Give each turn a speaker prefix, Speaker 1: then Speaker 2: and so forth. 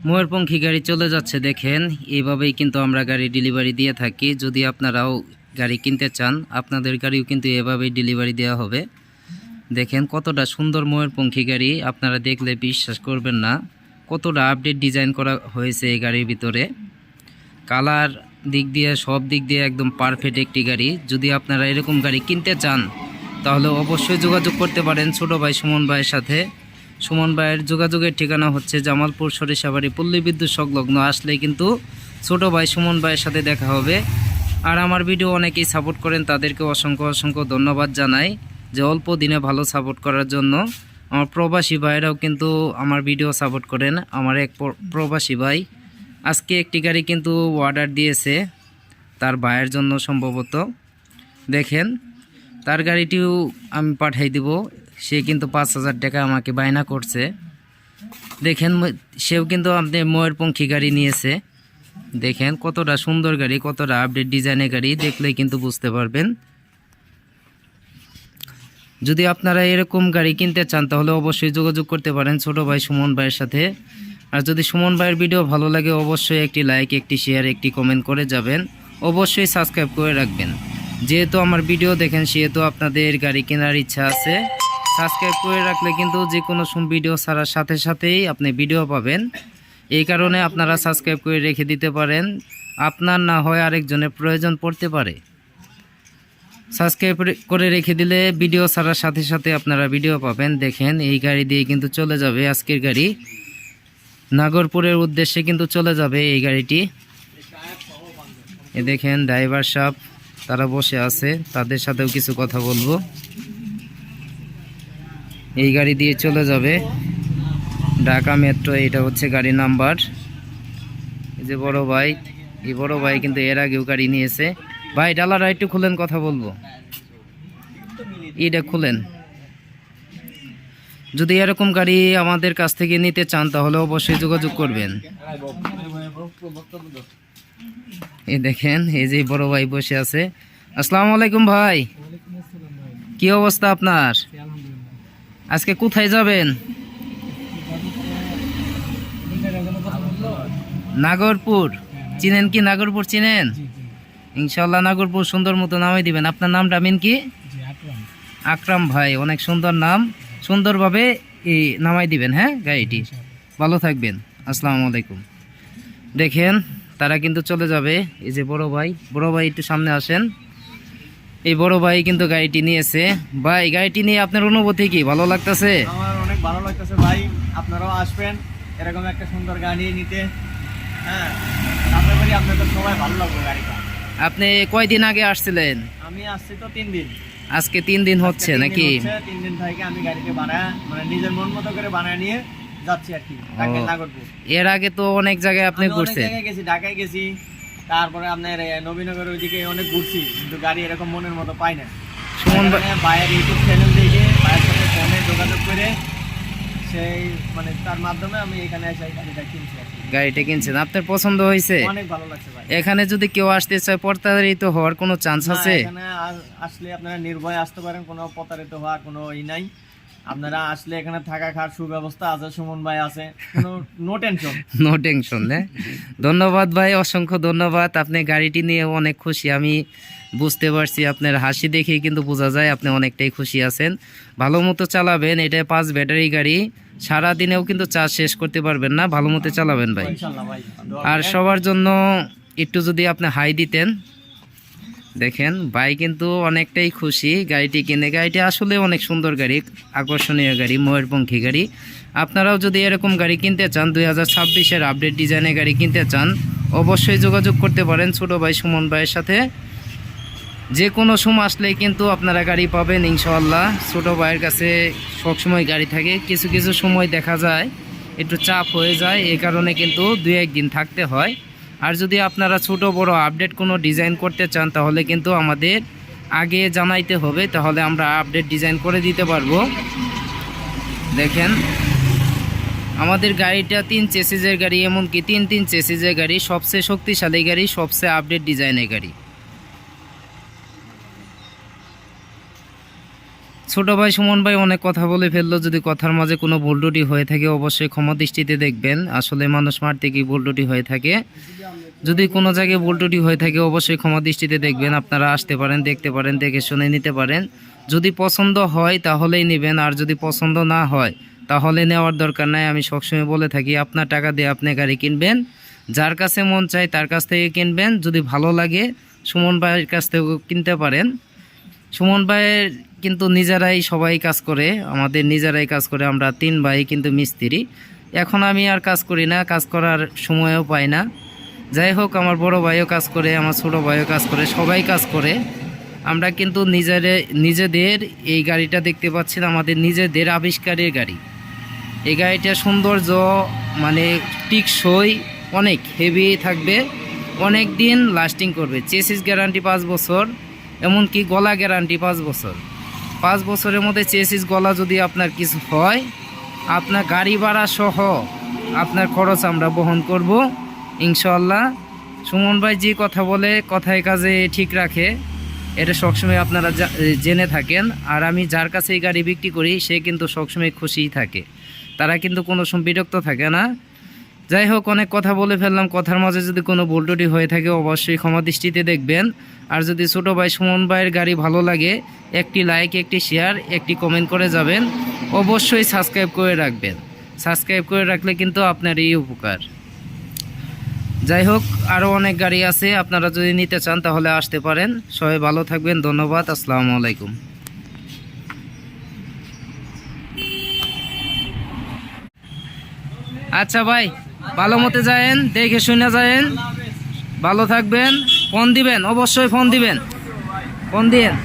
Speaker 1: ময়ূরপঙ্খী গাড়ি চলে যাচ্ছে দেখেন। এইভাবেই কিন্তু আমরা গাড়ি ডেলিভারি দিয়ে থাকি। যদি আপনারাও গাড়ি কিনতে চান আপনাদের গাড়িও কিন্তু এভাবেই ডেলিভারি দেওয়া হবে। দেখেন কতটা সুন্দর ময়ূরপঙ্খী গাড়ি, আপনারা দেখলে বিশ্বাস করবেন না কতটা আপডেট ডিজাইন করা হয়েছে এই গাড়ির ভিতরে। কালার দিক দিয়ে সব দিক দিয়ে একদম পারফেক্ট একটি গাড়ি। যদি আপনারা এরকম গাড়ি কিনতে চান তাহলে অবশ্যই যোগাযোগ করতে পারেন ছোট ভাই সুমন ভাইয়ের সাথে। সুমন ভাইয়ের যোগাযোগের ঠিকানা হচ্ছে জামালপুর সরিষাবাড়ি পল্লী বিদ্যুৎ সংলগ্ন। আসলে কিন্তু ছোট ভাই সুমন ভাইয়ের সাথে দেখা হবে। আর আমার ভিডিও অনেকেই সাপোর্ট করেন, তাদেরকে অসংখ্য অসংখ্য ধন্যবাদ জানাই যে অল্প দিনে ভালো সাপোর্ট করার জন্য। আমার প্রবাসী ভাইরাও কিন্তু আমার ভিডিও সাপোর্ট করেন। আমার এক প্রবাসী ভাই আজকে একটি গাড়ি কিন্তু অর্ডার দিয়েছে তার ভাইয়ের জন্য সম্ভবত। দেখেন তার গাড়িটিও আমি পাঠাই দিব। সে কিন্তু 5,000 টাকা আমাকে বায়না করছে। দেখেন সেও কিন্তু আপনি ময়ূরপঙ্খী গাড়ি নিয়েছে। দেখেন কতটা সুন্দর গাড়ি, কতটা আপডেট ডিজাইনের গাড়ি, দেখলেই কিন্তু বুঝতে পারবেন। যদি আপনারা এরকম গাড়ি কিনতে চান তাহলে অবশ্যই যোগাযোগ করতে পারেন ছোট ভাই সুমন ভাইয়ের সাথে। আর যদি সুমন ভাইয়ের ভিডিও ভালো লাগে অবশ্যই একটি লাইক, একটি শেয়ার, একটি কমেন্ট করে যাবেন। অবশ্যই সাবস্ক্রাইব করে রাখবেন। যেহেতু আমার ভিডিও দেখেন সেহেতু আপনাদের গাড়ি কেনার ইচ্ছা আছে। সাবস্ক্রাইব করে রাখলে কিন্তু যে কোনো ভিডিও ছাড়ার সাথে সাথেই আপনি ভিডিও পাবেন। এই কারণে আপনারা সাবস্ক্রাইব করে রেখে দিতে পারেন। আপনার না হয় আরেকজনের প্রয়োজন পড়তে পারে। সাবস্ক্রাইব করে রেখে দিলে ভিডিও ছাড়ার সাথে সাথে আপনারা ভিডিও পাবেন। দেখেন এই গাড়ি দিয়ে কিন্তু চলে যাবে আজকের গাড়ি নাগরপুরের উদ্দেশ্যে কিন্তু চলে যাবে এই গাড়িটি। এ দেখেন ড্রাইভার সাহেব তারা বসে আছে, তাদের সাথেও কিছু কথা বলবো। এই গাড়ি দিয়ে চলে যাবে ঢাকা মেট্রো। এটা হচ্ছে গাড়ি নাম্বার। এই যে বড় ভাই, এই বড় ভাই কিন্তু এর আগেও গাড়ি নিয়েছে। ভাই ডালাটা একটু খুলেন, কথা বলবো। এটা খুলেন। যদি এরকম গাড়ি আমাদের কাছ থেকে নিতে চান তাহলে অবশ্যই যোগাযোগ করবেন। এই দেখেন এই যে বড় ভাই বসে আছে। আসসালামু আলাইকুম ভাই, কি অবস্থা আপনার? আজকে কোথায় যাবেন? নাগরপুর চিনেন কি? নাগরপুর চিনেন? ইনশাল্লাহ নাগরপুর সুন্দর মতো নামাই দিবেন। আপনার নামটা মিন কি? আকরাম ভাই, অনেক সুন্দর নাম। সুন্দরভাবে এই নামাই দিবেন। হ্যাঁ গাড়িটি, ভালো থাকবেন। আসসালামু আলাইকুম। দেখেন তারা কিন্তু চলে যাবে। এই যে বড় ভাই, বড় ভাই একটু সামনে আসেন। এই বড় ভাই কিন্তু গাড়িটি নিয়েছে। ভাই গাড়িটি নিয়ে আপনার অনুভূতি কি? ভালো লাগতেছে?
Speaker 2: আমার অনেক ভালো লাগতেছে ভাই। আপনারাও আসবেন এরকম একটা সুন্দর গাড়ি নিতে। হ্যাঁ আশা করি আপনাদের সবাই ভালো লাগবে গাড়িটা।
Speaker 1: আপনি কয়দিন আগে আসছিলেন?
Speaker 2: আমি আসছি তো 3 দিন।
Speaker 1: আজকে 3 দিন হচ্ছে নাকি?
Speaker 2: 3 দিন থেকে আমি গাড়িকে বানায় মানে নিজের মন মতো করে বানায় নিয়ে যাচ্ছি আর কি ঢাকায় নাগরপুর।
Speaker 1: এর আগে তো অনেক জায়গায় আপনি ঘুরছেন।
Speaker 2: অনেক জায়গায় গেছি, ঢাকায় গেছি, তারপরে আপনার নবীনগর ওইদিকে অনেক ঘুরছি, কিন্তু গাড়ি এরকম মনের মতো পাই না।
Speaker 1: সুমন
Speaker 2: ভাইয়ের ইউটিউব চ্যানেল দেখে ভাইয়ের সাথে ফোনে যোগাযোগ করে সেই মানে তার মাধ্যমে আমি এখানে এসে গাড়িটা কিনছি আর কি।
Speaker 1: গাড়িটা কিনছেন, আপনার পছন্দ হয়েছে?
Speaker 2: অনেক ভালো লাগছে ভাই।
Speaker 1: এখানে যদি কেউ আসতে চায় প্রতারিত হওয়ার কোনো চান্স আছে?
Speaker 2: এখানে আসলে আপনারা নির্ভয়ে আসতে পারেন, কোনো প্রতারিত হওয়ার কোনো নাই। আপনারা আসলে এখানে থাকা খাওয়ার সুব্যবস্থা আছে, সুমন ভাই আছে, কোনো নো টেনশন।
Speaker 1: No tension. ধন্যবাদ ভাই, অসংখ্য ধন্যবাদ। আপনি গাড়িটি নিয়ে অনেক খুশি, আমি বুঝতে পারছি। আপনার হাসি দেখেই কিন্তু বোঝা যায় আপনি অনেকটাই খুশি আছেন। ভালো মতো চালাবেন। এটা 5 ব্যাটারি গাড়ি, সারাদিনেও কিন্তু চার্জ শেষ করতে পারবেন না। ভালো মতো চালাবেন ভাই। আর সবার জন্য একটু যদি আপনি হাই দিতেন। দেখেন ভাই কিন্তু অনেকটাই খুশি গাড়িটি কিনে। গাড়িটি আসলে অনেক সুন্দর গাড়ি, আকর্ষণীয় গাড়ি, ময়ূরপঙ্খী গাড়ি। আপনারাও যদি এরকম গাড়ি কিনতে চান, 2026-এর আপডেট ডিজাইনের গাড়ি কিনতে চান, অবশ্যই যোগাযোগ করতে পারেন ছোট ভাই সুমন ভাইয়ের সাথে। যে কোনো সময় আসলেই কিন্তু আপনারা গাড়ি পাবেন ইনশাআল্লাহ। ছোট ভাইয়ের কাছে সবসময় গাড়ি থাকে। কিছু কিছু সময় দেখা যায় একটু চাপ হয়ে যায়, এই কারণে কিন্তু 2-1 দিন থাকতে হয়। আর যদি আপনারা ছোট বড় আপডেট কোনো ডিজাইন করতে চান তাহলে কিন্তু আমাদের আগে জানাইতে হবে, তাহলে আমরা আপডেট ডিজাইন করে দিতে পারবো। দেখেন আমাদের গাড়িটা 3 চেসিসের গাড়ি, এমনকি 3 চেসিসের গাড়ি, সবচেয়ে শক্তিশালী গাড়ি, সবচেয়ে আপডেট ডিজাইনের গাড়ি। ছোট ভাই সুমন ভাই অনেক কথা বলে ফেললো, যদি কথার মাঝে কোনো ভুল ত্রুটি হয়ে থাকে অবশ্যই ক্ষমা দৃষ্টিতে দেখবেন। আসলে মানুষ মারতে কি ভুল ত্রুটি হয়ে থাকে, যদি কোনো জায়গায় ভুল ত্রুটি হয়ে থাকে অবশ্যই ক্ষমা দৃষ্টিতে দেখবেন। আপনারা আসতে পারেন, দেখতে পারেন, দেখে শুনে নিতে পারেন। যদি পছন্দ হয় তাহলেই নেবেন, আর যদি পছন্দ না হয় তাহলে নেওয়ার দরকার নাই। আমি সবসময় বলে থাকি আপনার টাকা দিয়ে আপনি গাড়ি কিনবেন, যার কাছে মন চায় তার কাছ থেকে কিনবেন। যদি ভালো লাগে সুমন ভাইয়ের কাছ থেকেও কিনতে পারেন। সুমন ভাইয়ের কিন্তু নিজেরাই সবাই কাজ করে, আমাদের নিজেরাই কাজ করে, আমরা 3 ভাই কিন্তু মিস্ত্রি। এখন আমি আর কাজ করি না, কাজ করার সময়ও পাই না। যাই হোক, আমার বড় ভাইও কাজ করে, আমার ছোট ভাইও কাজ করে, সবাই কাজ করে। আমরা কিন্তু নিজেদের এই গাড়িটা দেখতে পাচ্ছেন, আমাদের নিজেদের আবিষ্কারের গাড়ি। এই গাড়িটা সৌন্দর্য মানে টিকসই, অনেক হেভি থাকবে, অনেক দিন লাস্টিং করবে। চেসিস গ্যারান্টি 5 বছর, এমনকি গলা গ্যারান্টি 5 বছর। 5 বছরের মধ্যে চেসিস গলা যদি আপনার কিছু হয়, আপনার গাড়ি ভাড়া সহ আপনার খরচ আমরা বহন করব ইনশাআল্লাহ। সুমন ভাই যে কথা বলে কথায় কাজে ঠিক রাখে, এটা সবসময় আপনারা জেনে থাকেন। আর আমি যার কাছে এই গাড়ি বিক্রি করি সে কিন্তু সবসময় খুশিই থাকে, তারা কিন্তু কোনো সময় বিরক্ত থাকে না। যাই হোক, অনেক কথা বলে ফেললাম, কথার মাঝে যদি কোনো ভুল ত্রুটি হয়ে থাকে অবশ্যই ক্ষমা দৃষ্টিতে দেখবেন। আর যদি ছোটো ভাই সুমন ভাইয়ের গাড়ি ভালো লাগে একটি লাইক, একটি শেয়ার, একটি কমেন্ট করে যাবেন। অবশ্যই সাবস্ক্রাইব করে রাখবেন, সাবস্ক্রাইব করে রাখলে কিন্তু আপনার এই উপকার। যাই হোক, আরও অনেক গাড়ি আছে, আপনারা যদি নিতে চান তাহলে আসতে পারেন। সবাই ভালো থাকবেন, ধন্যবাদ, আসসালামু আলাইকুম। আচ্ছা ভাই, ভালো মতে যায়েন, দেখে শুনে যায়েন, ভালো থাকবেন। ফোন দিবেন, অবশ্যই ফোন দিবেন, ফোন দিয়েন।